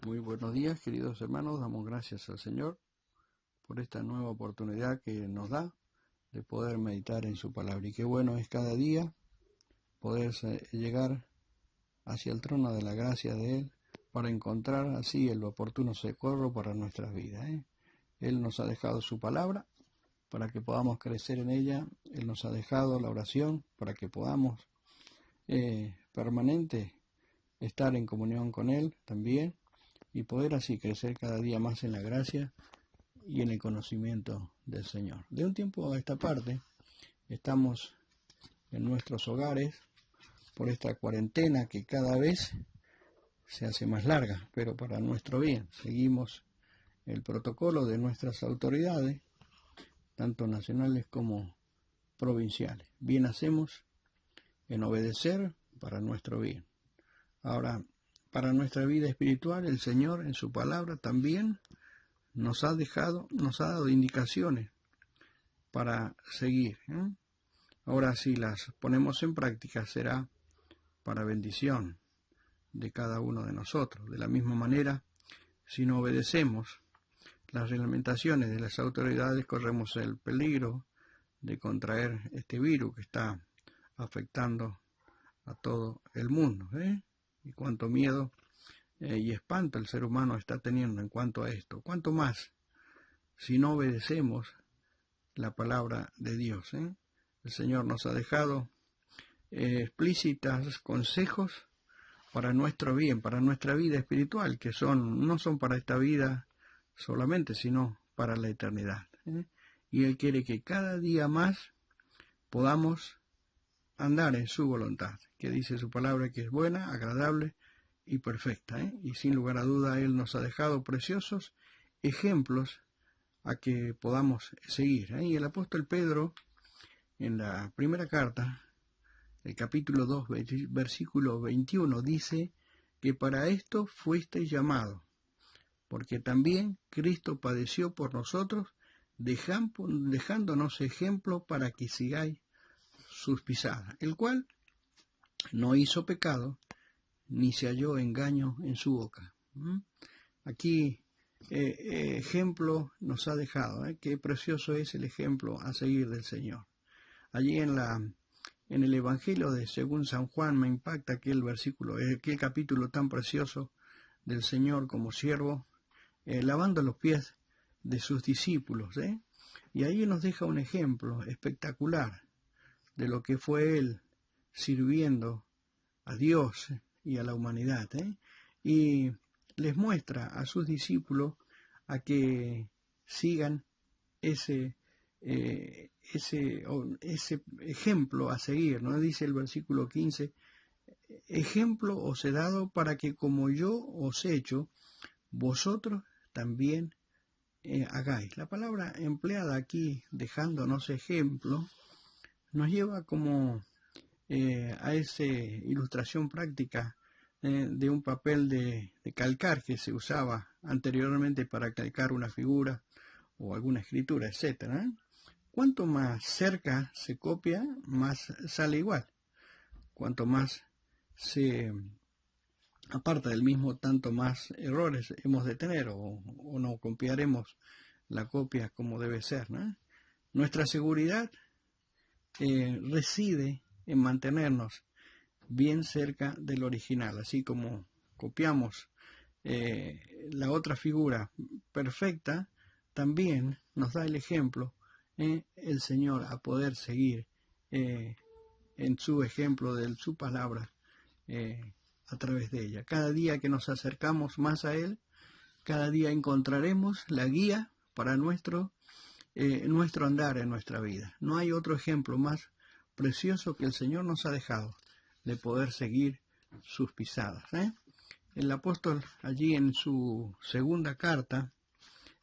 Muy buenos días, queridos hermanos. Damos gracias al Señor por esta nueva oportunidad que nos da de poder meditar en su palabra. Y qué bueno es cada día poder llegar hacia el trono de la gracia de Él para encontrar así el oportuno socorro para nuestras vidas. Él nos ha dejado su palabra para que podamos crecer en ella. Él nos ha dejado la oración para que podamos permanente estar en comunión con Él también y poder así crecer cada día más en la gracia y en el conocimiento del Señor. De un tiempo a esta parte estamos en nuestros hogares por esta cuarentena que cada vez se hace más larga, pero para nuestro bien. Seguimos el protocolo de nuestras autoridades, tanto nacionales como provinciales. Bien hacemos en obedecer para nuestro bien. Ahora, para nuestra vida espiritual, el Señor en su palabra también nos ha dado indicaciones para seguir. Ahora, si las ponemos en práctica, será para bendición de cada uno de nosotros. De la misma manera, si no obedecemos las reglamentaciones de las autoridades, corremos el peligro de contraer este virus que está afectando a todo el mundo. Y cuánto miedo y espanto el ser humano está teniendo en cuanto a esto. Cuánto más si no obedecemos la palabra de Dios. El Señor nos ha dejado explícitos consejos para nuestro bien, para nuestra vida espiritual, que no son para esta vida solamente, sino para la eternidad. Y Él quiere que cada día más podamos andar en su voluntad, que dice su palabra que es buena, agradable y perfecta. Y sin lugar a duda Él nos ha dejado preciosos ejemplos a que podamos seguir. Y el apóstol Pedro, en la primera carta, el capítulo 2, versículo 21, dice que para esto fuisteis llamados, porque también Cristo padeció por nosotros, dejándonos ejemplo para que sigáis sus pisadas, el cual no hizo pecado, ni se halló engaño en su boca. Aquí ejemplo nos ha dejado, qué precioso es el ejemplo a seguir del Señor. Allí en el Evangelio de según San Juan me impacta aquel capítulo tan precioso del Señor como siervo, lavando los pies de sus discípulos, y ahí nos deja un ejemplo espectacular de lo que fue Él sirviendo a Dios y a la humanidad, y les muestra a sus discípulos a que sigan ese ejemplo a seguir, ¿no? Dice el versículo 15, ejemplo os he dado para que como yo os he hecho, vosotros también hagáis. La palabra empleada aquí, dejándonos ejemplo, nos lleva como a esa ilustración práctica de un papel de calcar que se usaba anteriormente para calcar una figura o alguna escritura, etcétera. Cuanto más cerca se copia, más sale igual. Cuanto más se aparta del mismo, tanto más errores hemos de tener o no copiaremos la copia como debe ser, Nuestra seguridad reside en mantenernos bien cerca del original, así como copiamos la otra figura perfecta, también nos da el ejemplo el Señor a poder seguir en su ejemplo de su palabra a través de ella. Cada día que nos acercamos más a Él, cada día encontraremos la guía para nuestro andar en nuestra vida. No hay otro ejemplo más precioso que el Señor nos ha dejado de poder seguir sus pisadas. El apóstol allí en su segunda carta,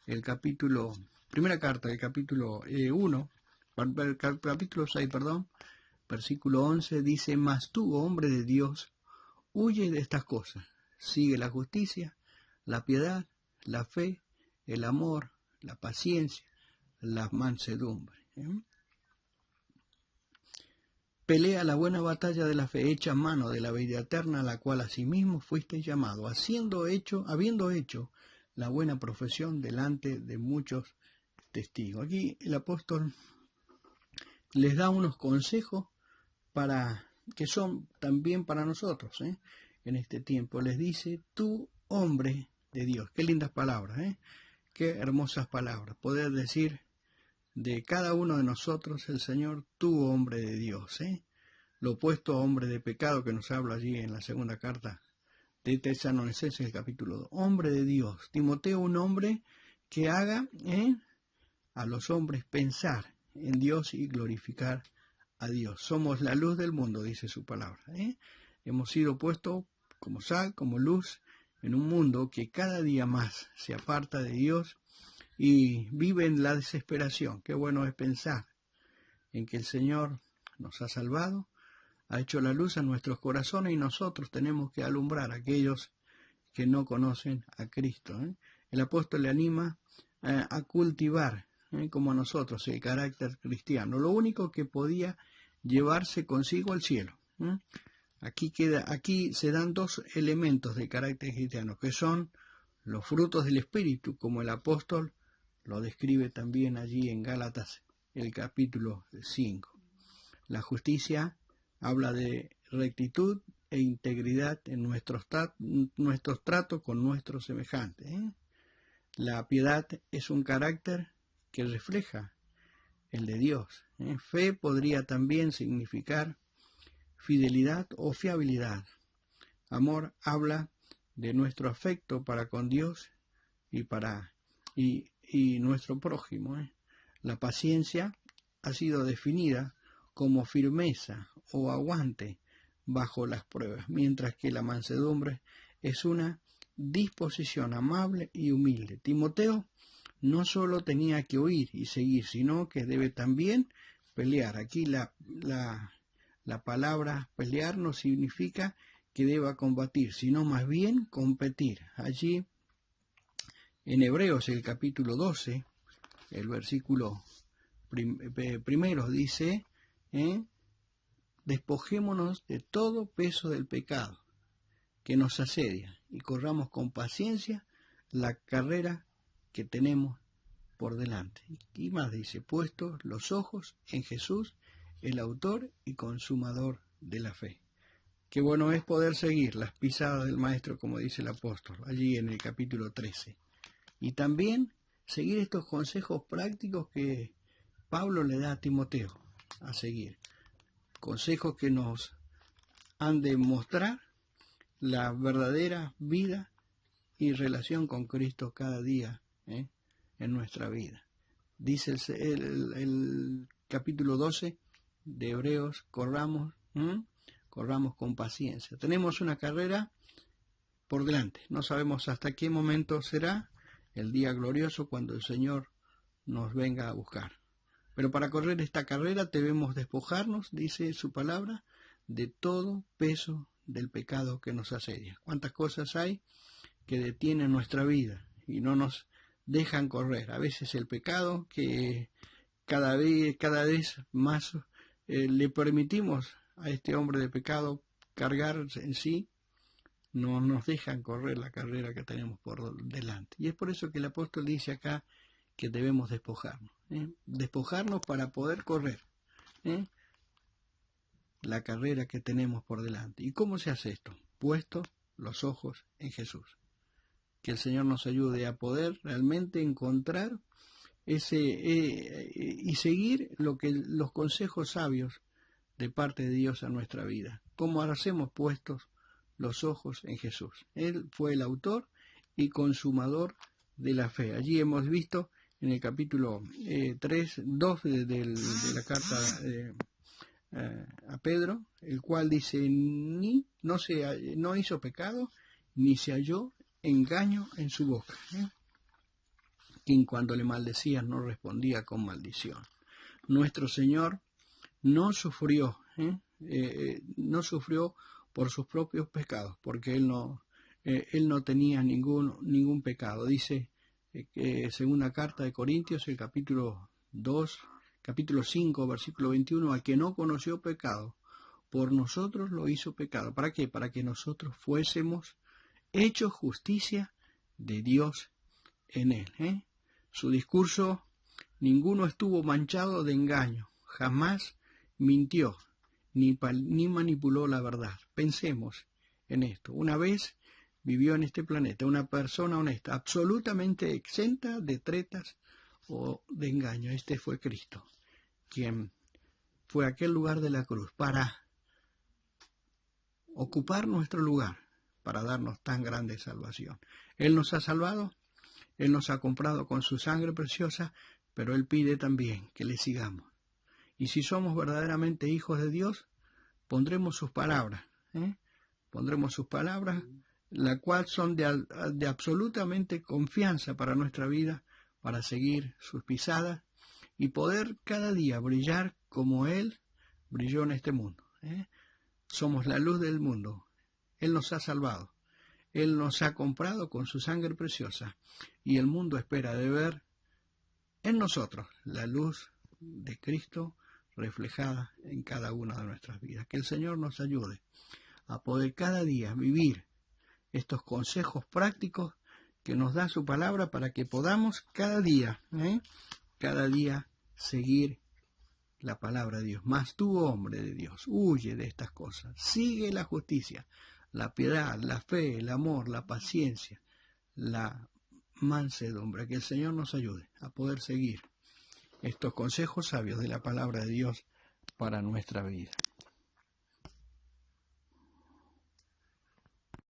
primera carta del capítulo 6, versículo 11, dice, mas tú, hombre de Dios, huye de estas cosas, sigue la justicia, la piedad, la fe, el amor, la paciencia, la mansedumbre. pelea la buena batalla de la fe, echa mano de la vida eterna, a la cual asimismo fuiste llamado, habiendo hecho la buena profesión delante de muchos testigos. Aquí el apóstol les da unos consejos que son también para nosotros, en este tiempo. Les dice: tú, hombre de Dios. Qué lindas palabras, qué hermosas palabras. Poder decir de cada uno de nosotros: el Señor, tú, hombre de Dios. Lo opuesto a hombre de pecado, que nos habla allí en la segunda carta de Tesalonicenses, el capítulo 2. Hombre de Dios. Timoteo, un hombre que haga a los hombres pensar en Dios y glorificar a Dios. Somos la luz del mundo, dice su palabra. Hemos sido puestos como sal, como luz, en un mundo que cada día más se aparta de Dios y vive en la desesperación. Qué bueno es pensar en que el Señor nos ha salvado, ha hecho la luz a nuestros corazones, y nosotros tenemos que alumbrar a aquellos que no conocen a Cristo. El apóstol le anima a cultivar, como a nosotros, el carácter cristiano, lo único que podía llevarse consigo al cielo. Aquí se dan dos elementos de carácter cristiano, que son los frutos del Espíritu, como el apóstol lo describe también allí en Gálatas, el capítulo 5. La justicia habla de rectitud e integridad en nuestros tratos con nuestros semejantes. La piedad es un carácter que refleja el de Dios. Fe podría también significar fidelidad o fiabilidad. Amor habla de nuestro afecto para con Dios y nuestro prójimo. La paciencia ha sido definida como firmeza o aguante bajo las pruebas, mientras que la mansedumbre es una disposición amable y humilde. Timoteo no solo tenía que oír y seguir, sino que debe también pelear. Aquí la palabra pelear no significa que deba combatir, sino más bien competir. Allí en Hebreos, el capítulo 12, el versículo primero dice: despojémonos de todo peso del pecado que nos asedia y corramos con paciencia la carrera que tenemos por delante. Y más dice: puestos los ojos en Jesús, el autor y consumador de la fe. Qué bueno es poder seguir las pisadas del Maestro, como dice el apóstol, allí en el capítulo 13. Y también seguir estos consejos prácticos que Pablo le da a Timoteo a seguir. Consejos que nos han de mostrar la verdadera vida y relación con Cristo cada día en nuestra vida. Dice el capítulo 12 de Hebreos: corramos con paciencia. Tenemos una carrera por delante. No sabemos hasta qué momento será el día glorioso cuando el Señor nos venga a buscar. Pero para correr esta carrera debemos despojarnos, dice su palabra, de todo peso del pecado que nos asedia. ¿Cuántas cosas hay que detienen nuestra vida y no nos dejan correr? A veces el pecado, que cada vez más le permitimos a este hombre de pecado cargar en sí, no nos dejan correr la carrera que tenemos por delante. Y es por eso que el apóstol dice acá que debemos despojarnos. Despojarnos para poder correr la carrera que tenemos por delante. ¿Y cómo se hace esto? Puesto los ojos en Jesús. Que el Señor nos ayude a poder realmente encontrar y seguir los consejos sabios de parte de Dios a nuestra vida. ¿Cómo hacemos? Puestos los ojos en Jesús. Él fue el autor y consumador de la fe. Allí hemos visto en el capítulo 2 de la carta a Pedro, el cual dice: no hizo pecado, ni se halló engaño en su boca. Quien cuando le maldecían no respondía con maldición. Nuestro Señor no sufrió por sus propios pecados, porque él no tenía ningún pecado. Dice segunda carta de Corintios, el capítulo 2, capítulo 5, versículo 21, al que no conoció pecado, por nosotros lo hizo pecado. ¿Para qué? Para que nosotros fuésemos hechos justicia de Dios en él. Su discurso, ninguno estuvo manchado de engaño, jamás mintió, ni manipuló la verdad. Pensemos en esto. Una vez vivió en este planeta una persona honesta, absolutamente exenta de tretas o de engaño. Este fue Cristo, quien fue a aquel lugar de la cruz para ocupar nuestro lugar, para darnos tan grande salvación. Él nos ha salvado, Él nos ha comprado con su sangre preciosa, pero Él pide también que le sigamos. Y si somos verdaderamente hijos de Dios, pondremos sus palabras, pondremos sus palabras, la cual son de absolutamente confianza para nuestra vida, para seguir sus pisadas y poder cada día brillar como Él brilló en este mundo. Somos la luz del mundo. Él nos ha salvado. Él nos ha comprado con su sangre preciosa y el mundo espera de ver en nosotros la luz de Cristo reflejada en cada una de nuestras vidas. Que el Señor nos ayude a poder cada día vivir estos consejos prácticos que nos da su palabra para que podamos cada día seguir la palabra de Dios. Mas tú, hombre de Dios, huye de estas cosas, sigue la justicia, la piedad, la fe, el amor, la paciencia, la mansedumbre. Que el Señor nos ayude a poder seguir estos consejos sabios de la palabra de Dios para nuestra vida.